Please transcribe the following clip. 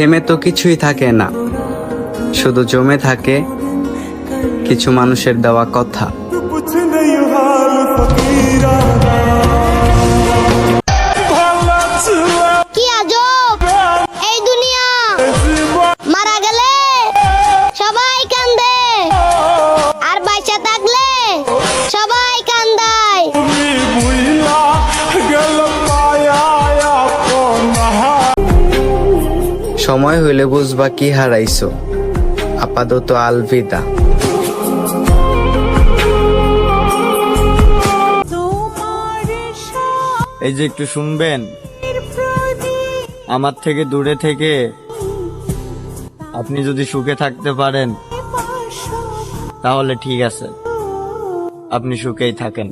থেমে তো কিছুই থাকে না, শুধু জমে থাকে কিছু মানুষের দেওয়া কথা। কি আজব এই দুনিয়া, মারা গেলে সবাই কান্দে আর বাইচা থাকলে সবাই কান্দায়। সময় হইলে বুঝবা কি হারাইছো। আপাতত আলবিদা। এই যে একটু শুনবেন, আমার থেকে দূরে থেকে আপনি যদি সুখে থাকতে পারেন তাহলে ঠিক আছে, আপনি সুখেই থাকেন।